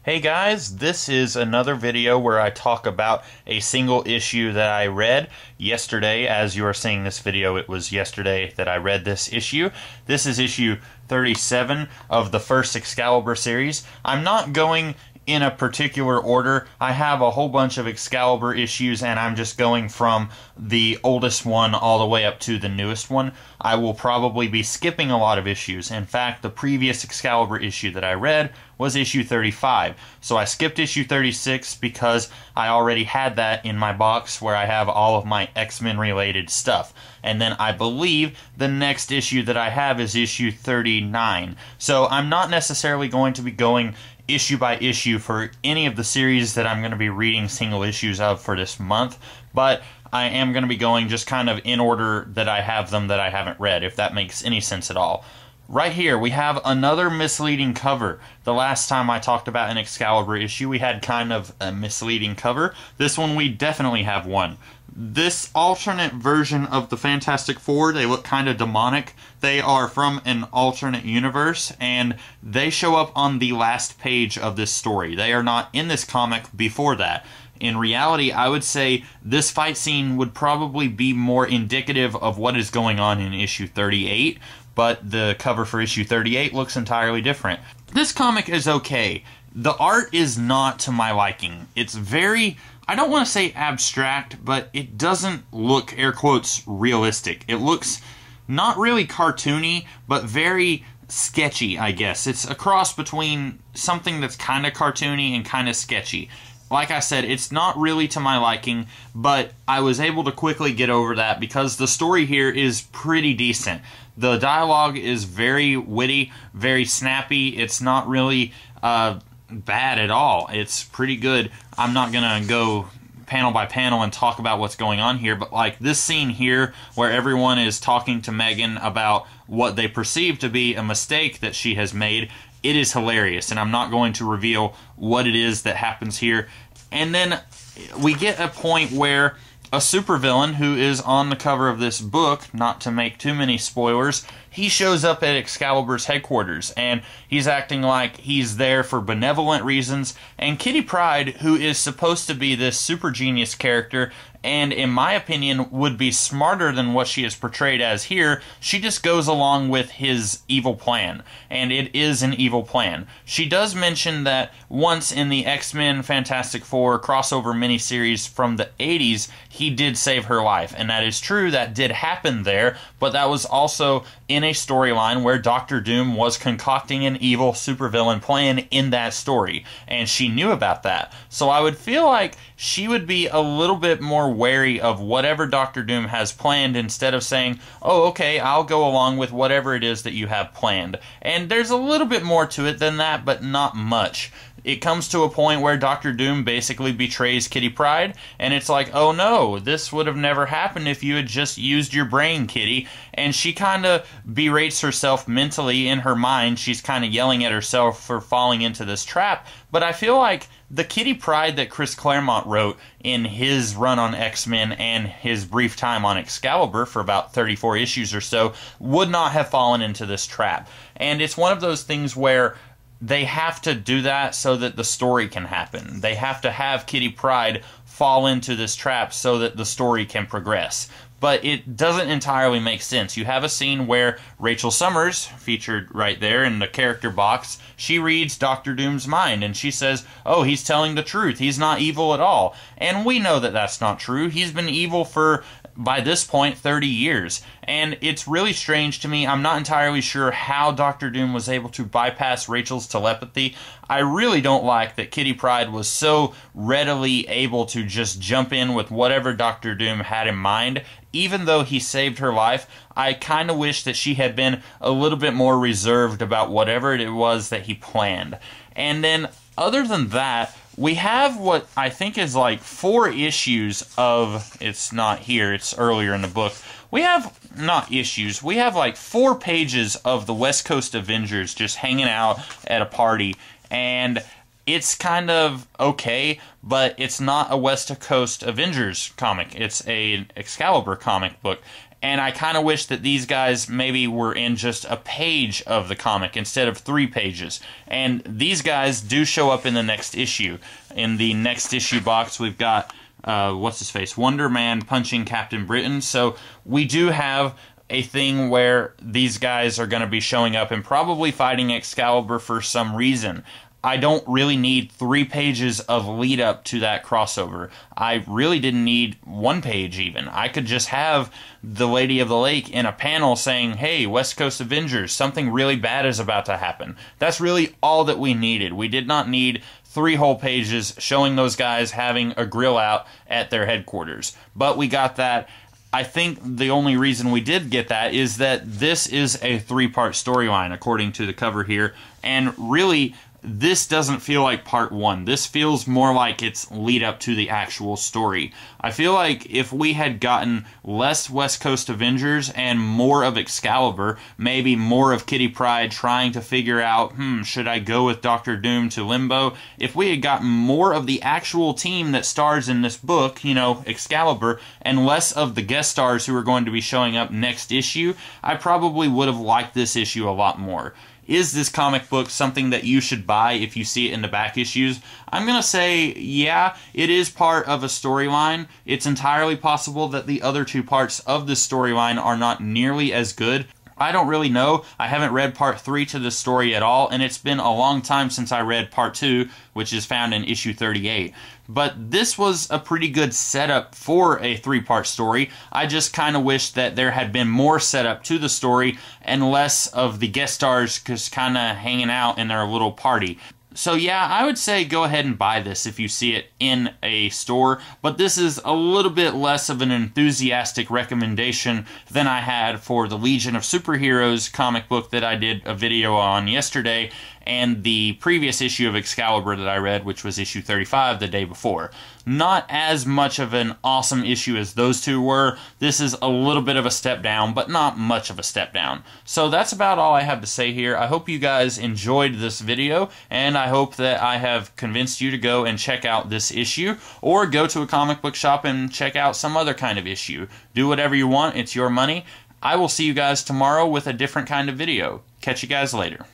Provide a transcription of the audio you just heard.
Hey guys, this is another video where I talk about a single issue that I read yesterday. As you are seeing this video, it was yesterday that I read this issue. This is issue 37 of the first Excalibur series. I'm not going in a particular order. I have a whole bunch of Excalibur issues and I'm just going from the oldest one all the way up to the newest one. I will probably be skipping a lot of issues. In fact, the previous Excalibur issue that I read was issue 35. So I skipped issue 36 because I already had that in my box where I have all of my X-Men related stuff. And then I believe the next issue that I have is issue 39. So I'm not necessarily going to be going issue by issue for any of the series that I'm going to be reading single issues of for this month, but I am going to be going just kind of in order that I have them that I haven't read, if that makes any sense at all. Right here, we have another misleading cover. The last time I talked about an Excalibur issue, we had kind of a misleading cover. This one, we definitely have one. This alternate version of the Fantastic Four, they look kind of demonic. They are from an alternate universe, and they show up on the last page of this story. They are not in this comic before that. In reality, I would say this fight scene would probably be more indicative of what is going on in issue 38, but the cover for issue 38 looks entirely different. This comic is okay. The art is not to my liking. It's very, I don't want to say abstract, but it doesn't look, air quotes, realistic. It looks not really cartoony, but very sketchy, I guess. It's a cross between something that's kind of cartoony and kind of sketchy. Like I said, it's not really to my liking, but I was able to quickly get over that because the story here is pretty decent. The dialogue is very witty, very snappy. It's not really bad at all. It's pretty good. I'm not going to go panel by panel and talk about what's going on here, but like this scene here where everyone is talking to Megan about what they perceive to be a mistake that she has made, it is hilarious, and I'm not going to reveal what it is that happens here. And then we get a point where a supervillain who is on the cover of this book, not to make too many spoilers, he shows up at Excalibur's headquarters, and he's acting like he's there for benevolent reasons, and Kitty Pryde, who is supposed to be this super genius character, and in my opinion would be smarter than what she is portrayed as here, she just goes along with his evil plan, and it is an evil plan. She does mention that once in the X-Men Fantastic Four crossover miniseries from the 80s, he did save her life, and that is true, that did happen there, but that was also in a storyline where Doctor Doom was concocting an evil supervillain plan in that story, and she knew about that. So I would feel like she would be a little bit more wary of whatever Doctor Doom has planned instead of saying, oh, okay, I'll go along with whatever it is that you have planned. And there's a little bit more to it than that, but not much. It comes to a point where Doctor Doom basically betrays Kitty Pryde, and it's like, oh no, this would have never happened if you had just used your brain, Kitty. And she kind of berates herself mentally in her mind. She's kind of yelling at herself for falling into this trap. But I feel like the Kitty Pryde that Chris Claremont wrote in his run on X-Men and his brief time on Excalibur for about 34 issues or so would not have fallen into this trap. And it's one of those things where they have to do that so that the story can happen. They have to have Kitty Pryde fall into this trap so that the story can progress. But it doesn't entirely make sense. You have a scene where Rachel Summers, featured right there in the character box, she reads Doctor Doom's mind, and she says, oh, he's telling the truth. He's not evil at all. And we know that that's not true. He's been evil for, by this point, 30 years. And it's really strange to me. I'm not entirely sure how Doctor Doom was able to bypass Rachel's telepathy. I really don't like that Kitty Pryde was so readily able to just jump in with whatever Doctor Doom had in mind. Even though he saved her life, I kind of wish that she had been a little bit more reserved about whatever it was that he planned. And then, other than that, we have what I think is like 4 issues of, it's not here, it's earlier in the book. We have, not issues, we have like 4 pages of the West Coast Avengers just hanging out at a party, and it's kind of okay, but it's not a West Coast Avengers comic. It's an Excalibur comic book. And I kind of wish that these guys maybe were in just a page of the comic instead of 3 pages. And these guys do show up in the next issue. In the next issue box, we've got, what's-his-face, Wonder Man punching Captain Britain. So we do have a thing where these guys are going to be showing up and probably fighting Excalibur for some reason. I don't really need 3 pages of lead up to that crossover. I really didn't need 1 page even. I could just have the Lady of the Lake in a panel saying, hey, West Coast Avengers, something really bad is about to happen. That's really all that we needed. We did not need 3 whole pages showing those guys having a grill out at their headquarters. But we got that. I think the only reason we did get that is that this is a 3-part storyline, according to the cover here. And really, this doesn't feel like part 1. This feels more like it's lead up to the actual story. I feel like if we had gotten less West Coast Avengers and more of Excalibur, maybe more of Kitty Pryde trying to figure out, should I go with Doctor Doom to Limbo? If we had gotten more of the actual team that stars in this book, you know, Excalibur, and less of the guest stars who are going to be showing up next issue, I probably would have liked this issue a lot more. Is this comic book something that you should buy if you see it in the back issues? I'm going to say, yeah, it is part of a storyline. It's entirely possible that the other 2 parts of this storyline are not nearly as good. I don't really know. I haven't read part 3 to this story at all, and it's been a long time since I read part 2, which is found in issue 38. But this was a pretty good setup for a 3-part story. I just kind of wish that there had been more setup to the story and less of the guest stars just kind of hanging out in their little party. So yeah, I would say go ahead and buy this if you see it in a store, but this is a little bit less of an enthusiastic recommendation than I had for the Legion of Superheroes comic book that I did a video on yesterday, and the previous issue of Excalibur that I read, which was issue 35 the day before. Not as much of an awesome issue as those 2 were. This is a little bit of a step down, but not much of a step down. So that's about all I have to say here. I hope you guys enjoyed this video, and I hope that I have convinced you to go and check out this issue, or go to a comic book shop and check out some other kind of issue. Do whatever you want. It's your money. I will see you guys tomorrow with a different kind of video. Catch you guys later.